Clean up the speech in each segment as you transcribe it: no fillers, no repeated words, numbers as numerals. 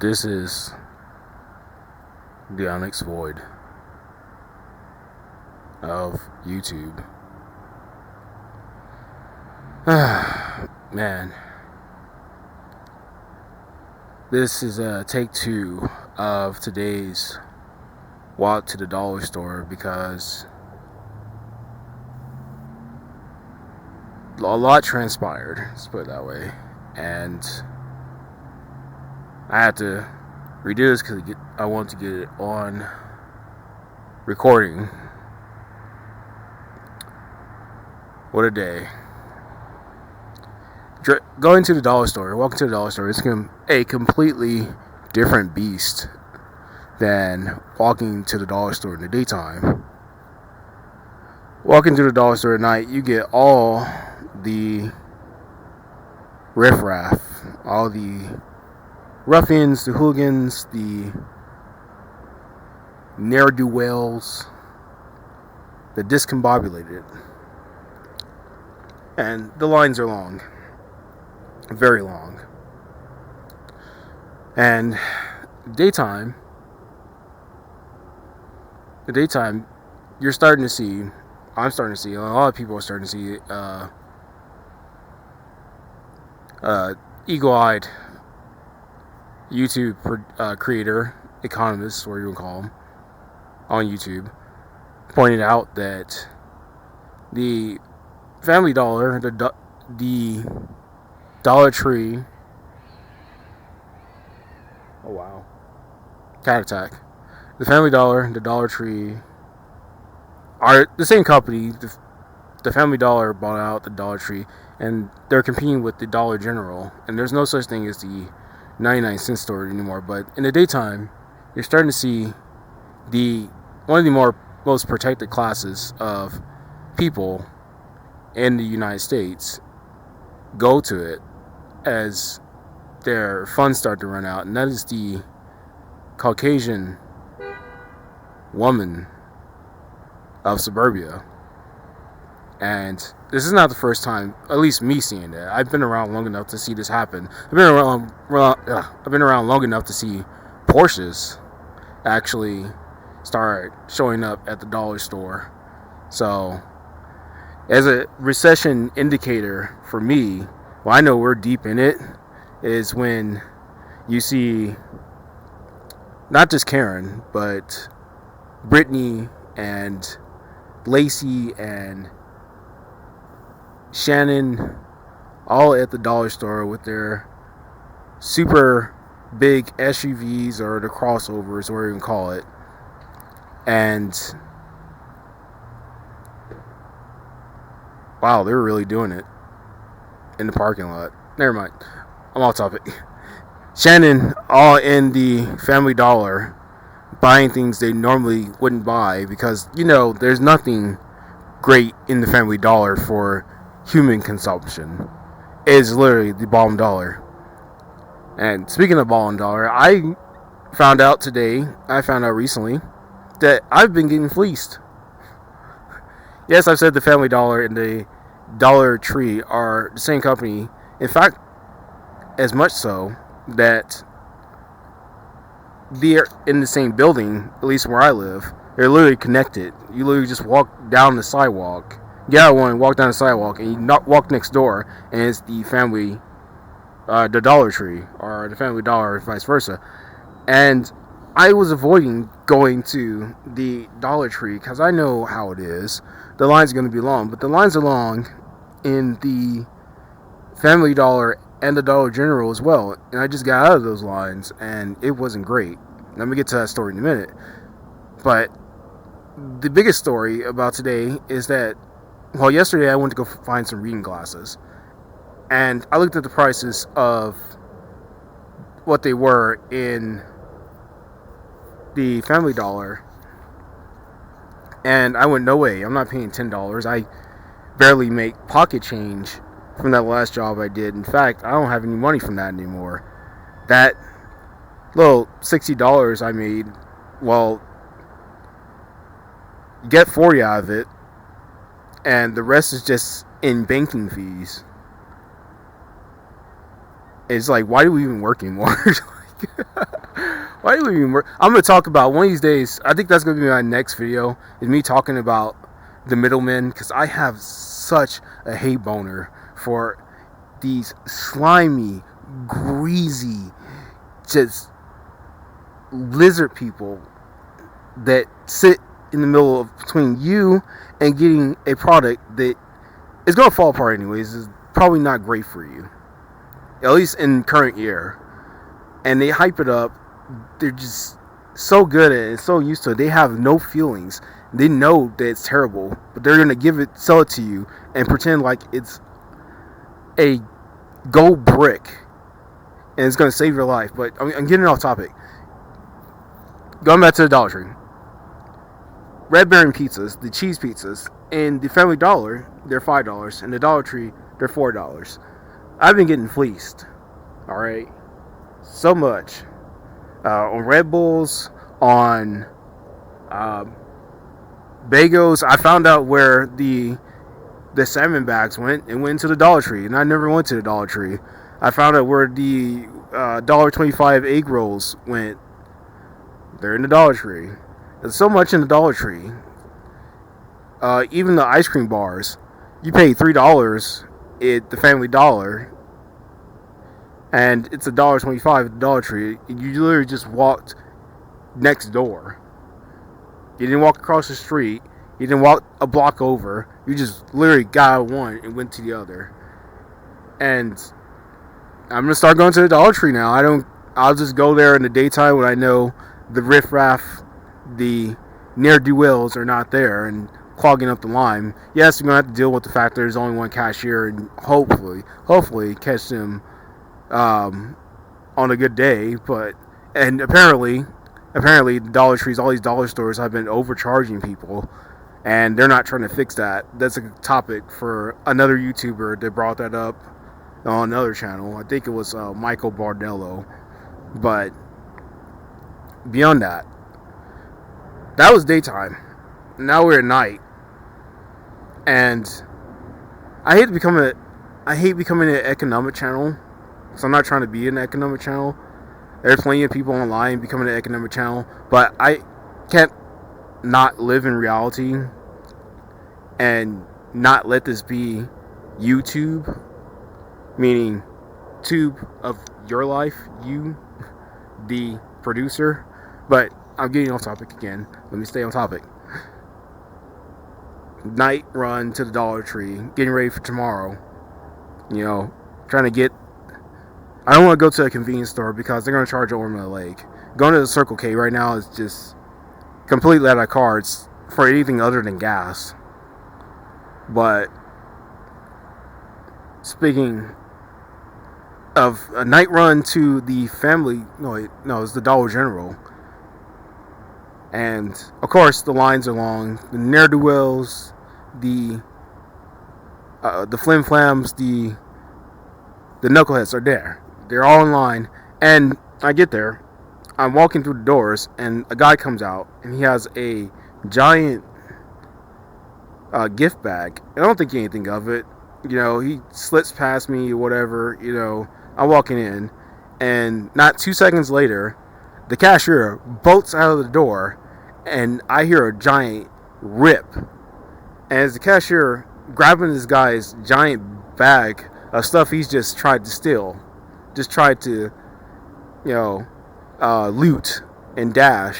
This is the Onyx Void of YouTube. Man, this is take two of today's walk to the dollar store because a lot transpired, let's put it that way, and I had to redo this because I want to get it on recording. What a day. Going to the dollar store, walking to the dollar store, is a completely different beast than walking to the dollar store in the daytime. Walking to the dollar store at night, you get all the riffraff, all the ruffians, the hooligans, the ne'er-do-wells, the discombobulated. And the lines are long. Very long. And the daytime, you're starting to see, I'm starting to see, a lot of people are starting to see eagle-eyed YouTube creator, economist, whatever you want to call him, on YouTube, pointed out that the Family Dollar, the Dollar Tree, oh wow, cat attack. The Family Dollar, the Dollar Tree are the same company. The Family Dollar bought out the Dollar Tree, and they're competing with the Dollar General. And there's no such thing as the 99-cent store anymore. But in the daytime, you're starting to see one of the most protected classes of people in the United States go to it as their funds start to run out, and that is the Caucasian woman of suburbia. And this is not the first time, at least me seeing that. I've been around long enough to see this happen. I've been around long enough to see Porsches actually start showing up at the dollar store. So, as a recession indicator for me, well, I know we're deep in it, is when you see not just Karen, but Brittany and Lacey and Shannon all at the dollar store with their super big SUVs or the crossovers, whatever you can call it. And wow, they're really doing it in the parking lot. Never mind, I'm off topic. Shannon all in the Family Dollar buying things they normally wouldn't buy because, there's nothing great in the Family Dollar for human consumption. It's literally the bottom dollar. And speaking of bottom dollar, I found out recently that I've been getting fleeced. Yes, I've said the Family Dollar and the Dollar Tree are the same company. In fact, as much so that they're in the same building, at least where I live. They're literally connected. You literally just walk down the sidewalk, get out one, walk down the sidewalk, and you walk next door, and it's the Dollar Tree, or the Family Dollar, or vice versa. And I was avoiding going to the Dollar Tree because I know how it is. The lines are going to be long, but the lines are long in the Family Dollar and the Dollar General as well. And I just got out of those lines, and it wasn't great. Let me get to that story in a minute. But the biggest story about today is that, yesterday I went to go find some reading glasses. And I looked at the prices of what they were in the Family Dollar. And I went, no way, I'm not paying $10. I barely make pocket change from that last job I did. In fact, I don't have any money from that anymore. That little $60 I made, get 40 out of it, and the rest is just in banking fees. It's like, why do we even work anymore? Why do we even work? I'm gonna talk about one of these days. I think that's gonna be my next video. Is me talking about the middlemen, because I have such a hate boner for these slimy, greasy, just lizard people that sit in the middle of between you and getting a product that is gonna fall apart anyways. Is probably not great for you, at least in current year. And they hype it up. They're just so good at it, so used to it. They have no feelings. They know that it's terrible, but they're gonna sell it to you, and pretend like it's a gold brick, and it's gonna save your life. But I'm getting off topic. Going back to the Dollar Tree, Red Baron pizzas, the cheese pizzas, and the Family Dollar, they're $5, and the Dollar Tree, they're $4. I've been getting fleeced. All right. So much on Red Bulls, on Bagels. I found out where the salmon bags went. It went to the Dollar Tree, and I never went to the Dollar Tree. I found out where the $1.25 egg rolls went. They're in the Dollar Tree. There's so much in the Dollar Tree. Even the ice cream bars, you pay $3 at the Family Dollar, and it's $1.25 at the Dollar Tree. You literally just walked next door. You didn't walk across the street. You didn't walk a block over. You just literally got out of one and went to the other. And I'm gonna start going to the Dollar Tree now. I'll just go there in the daytime when I know the riffraff, the ne'er-do-wells are not there and clogging up the line. Yes, you're gonna have to deal with the fact there's only one cashier, and hopefully catch them on a good day. And apparently the Dollar Trees, all these dollar stores have been overcharging people, and they're not trying to fix that. That's a topic for another YouTuber that brought that up on another channel. I think it was Michael Bardello. But beyond that, that was daytime. Now we're at night, and I hate becoming an economic channel. So I'm not trying to be an economic channel. There's plenty of people online becoming an economic channel, but I can't not live in reality and not let this be YouTube, meaning tube of your life, you, the producer. But I'm getting off topic again. Let me stay on topic. Night run to the Dollar Tree, getting ready for tomorrow. Trying to get. I don't want to go to a convenience store because they're going to charge an arm and a leg. Going to the Circle K right now is just completely out of cards for anything other than gas. But speaking of a night run to the family, it's the Dollar General. And of course the lines are long. The ne'er-do-wells, the flim-flams, the knuckleheads are there. They're all in line, and I get there. I'm walking through the doors, and a guy comes out, and he has a giant gift bag. I don't think anything of it. He slits past me or whatever. I'm walking in, and not 2 seconds later, the cashier bolts out of the door, and I hear a giant rip. And as the cashier grabbing this guy's giant bag of stuff he's just tried to steal, just tried to, loot and dash,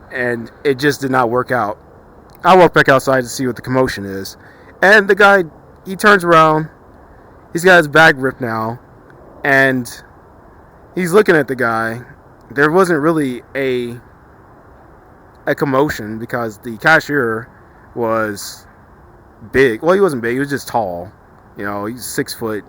and it just did not work out. I walk back outside to see what the commotion is, and the guy, he turns around, he's got his bag ripped now, and he's looking at the guy. There wasn't really a commotion because the cashier was big. Well, he wasn't big, he was just tall. He's 6'5"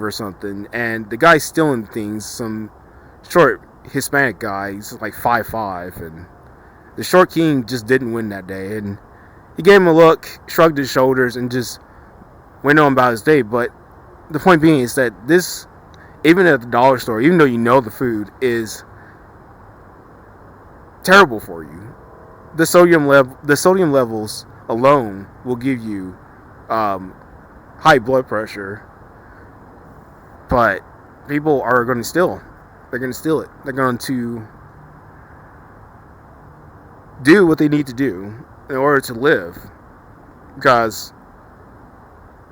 or something, and the guy stealing things, some short Hispanic guy, he's like 5'5", and the short king just didn't win that day, and he gave him a look, shrugged his shoulders, and just went on about his day. But the point being is that this, even at the dollar store, even though the food is terrible for you, the sodium levels alone will give you high blood pressure. But people are going to steal. They're going to steal it. They're going to do what they need to do in order to live. Because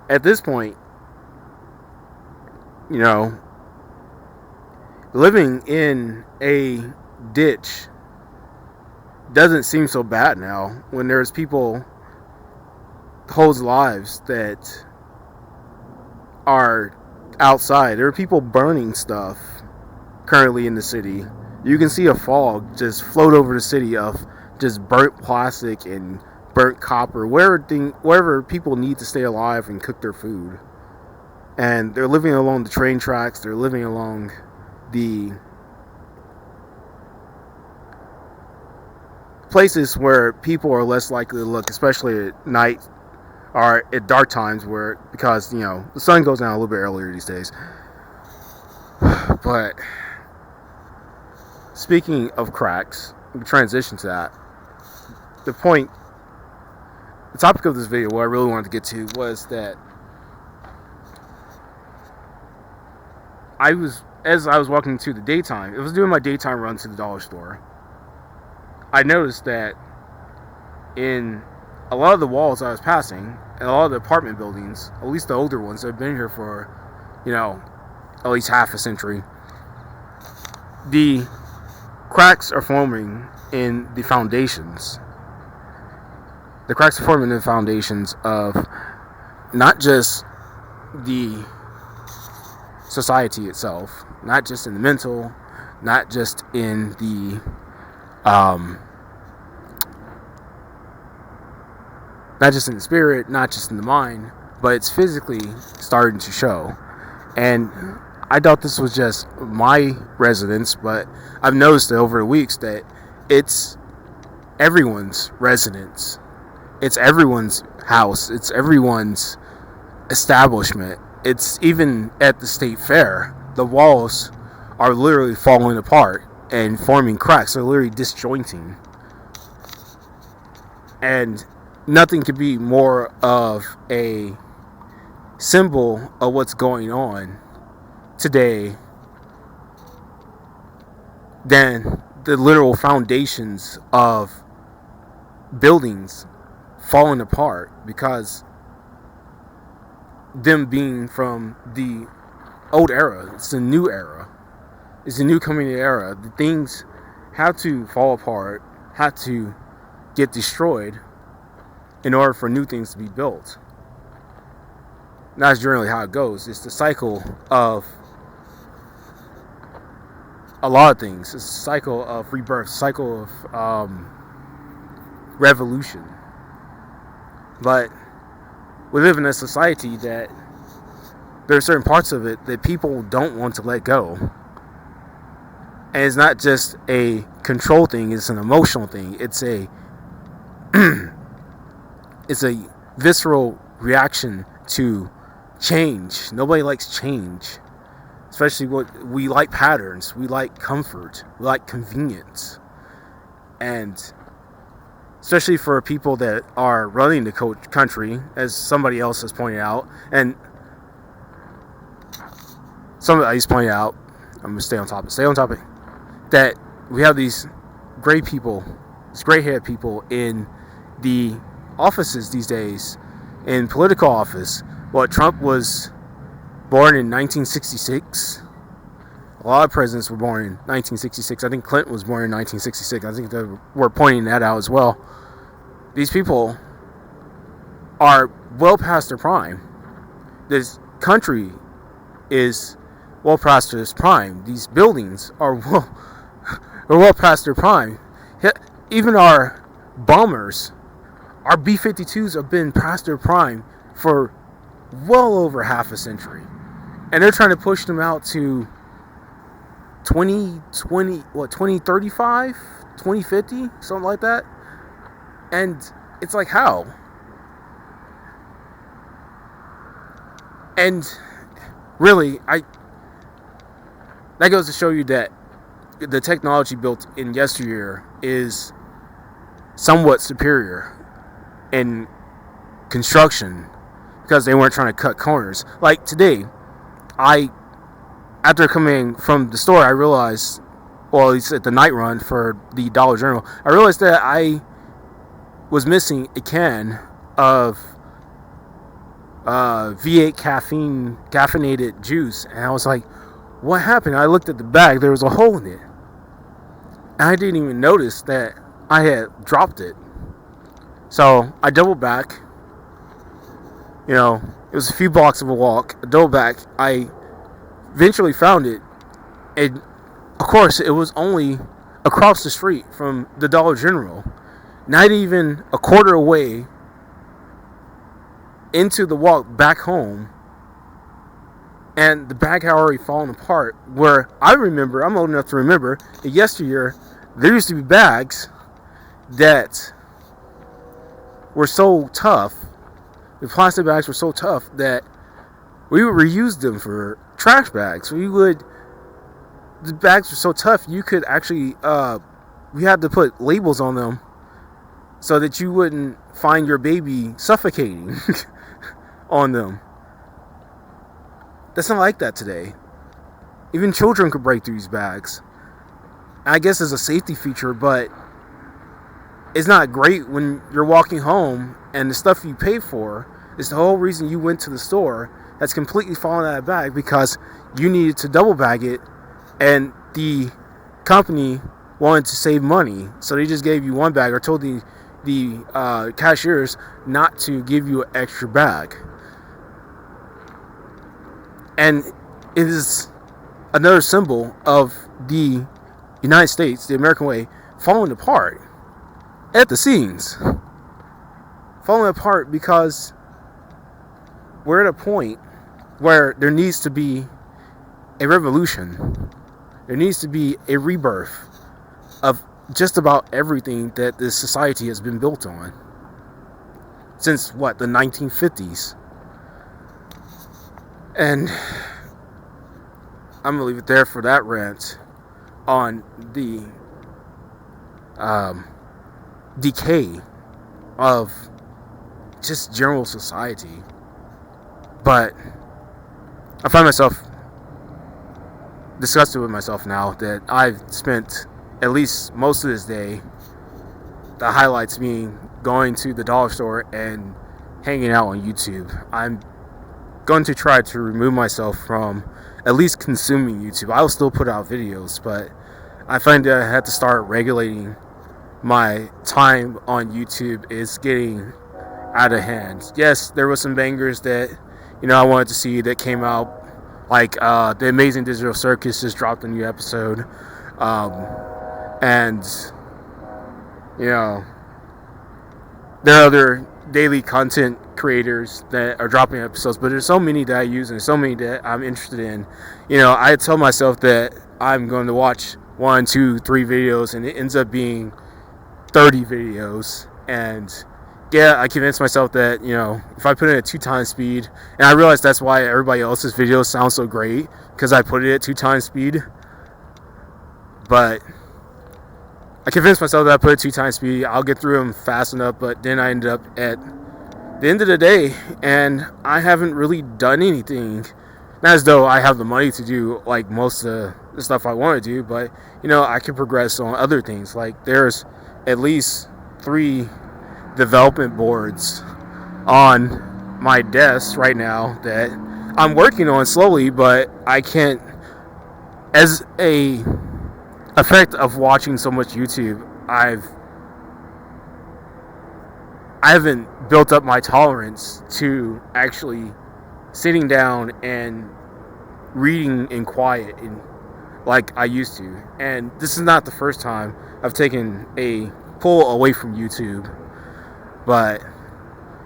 at this point, you know, living in a ditch doesn't seem so bad now when there's people whose lives that are outside. There are people burning stuff currently in the city. You can see a fog just float over the city of just burnt plastic and burnt copper, wherever people need to stay alive and cook their food. And they're living along the train tracks. They're living along the places where people are less likely to look, especially at night or at dark times, because the sun goes down a little bit earlier these days. But speaking of cracks, we transition to that. The topic of this video, what I really wanted to get to, was that as I was walking to the daytime, I was doing my daytime run to the dollar store. I noticed that in a lot of the walls I was passing, and a lot of the apartment buildings, at least the older ones that have been here for, at least half a century, the cracks are forming in the foundations. The cracks are forming in the foundations of not just the society itself, not just in the mental, not just in the not just in the spirit, not just in the mind, but it's physically starting to show. And I thought this was just my residence, but I've noticed that over the weeks that it's everyone's residence. It's everyone's house. It's everyone's establishment. It's even at the state fair. The walls are literally falling apart and forming cracks. They're literally disjointing. And nothing could be more of a symbol of what's going on today than the literal foundations of buildings falling apart, because them being from the old era. It's the new era. It's the new coming era. The things have to fall apart, have to get destroyed in order for new things to be built. And that's generally how it goes. It's the cycle of a lot of things. It's a cycle of rebirth, cycle of revolution. But we live in a society that there are certain parts of it that people don't want to let go. And it's not just a control thing, it's an emotional thing. It's a visceral reaction to change. Nobody likes change. Especially we like patterns, we like comfort, we like convenience. And especially for people that are running the country, as somebody else has pointed out, and somebody's pointed out, I'm going to stay on topic, that we have these gray people, these gray-haired people in the offices these days, in political office. Well, Trump was born in 1966. A lot of presidents were born in 1966. I think Clinton was born in 1966. I think they were pointing that out as well. These people are well past their prime. This country is well past its prime. These buildings are well past their prime. Even our bombers, our B-52s have been past their prime for well over half a century. And they're trying to push them out to 2035, 2050, something like that. And it's like, how? And really, that goes to show you that the technology built in yesteryear is somewhat superior in construction, because they weren't trying to cut corners. Like today, I after coming from the store, I realized, well, at least at the night run for the Dollar General, I realized that I was missing a can of V8 caffeinated juice, and I was like, what happened? I looked at the bag, there was a hole in it, and I didn't even notice that I had dropped it. So I doubled back. It was a few blocks of a walk. I doubled back. I eventually found it, and of course it was only across the street from the Dollar General, not even a quarter away into the walk back home, and the bag had already fallen apart. Where I remember, I'm old enough to remember that yesteryear there used to be bags that were so tough, the plastic bags were so tough that we would reuse them for trash bags. The bags were so tough you could actually we had to put labels on them so that you wouldn't find your baby suffocating on them. That's not like that today. Even children could break through these bags. I guess it's a safety feature, but it's not great when you're walking home and the stuff you paid for is the whole reason you went to the store that's completely fallen out of the bag because you needed to double bag it, and the company wanted to save money, so they just gave you one bag or told the cashiers not to give you an extra bag. And it is another symbol of the United States, the American way, falling apart at the seams. Falling apart because we're at a point where there needs to be a revolution. There needs to be a rebirth of just about everything that this society has been built on since the 1950s. And I'm gonna leave it there for that rant on the decay of just general society. But I find myself disgusted with myself now that I've spent at least most of this day, the highlights being going to the dollar store and hanging out on YouTube. I'm going to try to remove myself from at least consuming YouTube. I will still put out videos, but I find that I had to start regulating my time on YouTube. Is getting out of hand. Yes, there was some bangers that I wanted to see that came out, like The Amazing Digital Circus just dropped a new episode, and there are other daily content creators that are dropping episodes, but there's so many that I use and so many that I'm interested in. I tell myself that I'm going to watch 1, 2, 3 videos, and it ends up being 30 videos. And yeah, I convinced myself that if I put it at 2 times speed, and I realize that's why everybody else's videos sound so great, because I put it at 2 times speed. But I convinced myself that I put it 2 times speed, I'll get through them fast enough. But then I ended up at the end of the day, and I haven't really done anything. Not as though I have the money to do like most of the stuff I want to do, but I can progress on other things. Like there's at least 3 development boards on my desk right now that I'm working on slowly, but I can't, as a effect of watching so much YouTube, I haven't built up my tolerance to actually sitting down and reading in quiet and like I used to. And this is not the first time I've taken a pull away from YouTube, but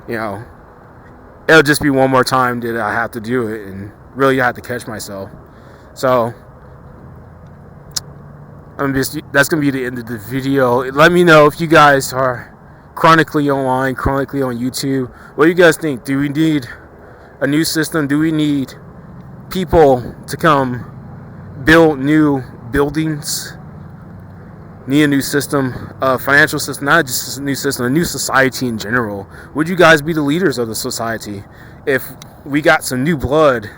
it'll just be one more time that I have to do it, and really I have to catch myself. So that's gonna be the end of the video. Let me know if you guys are chronically online, chronically on YouTube. What do you guys think? Do we need a new system? Do we need people to come build new buildings? Need a new system, a financial system, not just a new system, a new society in general. Would you guys be the leaders of the society if we got some new blood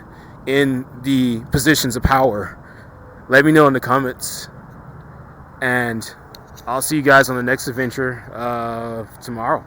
in the positions of power? Let me know in the comments. And I'll see you guys on the next adventure tomorrow.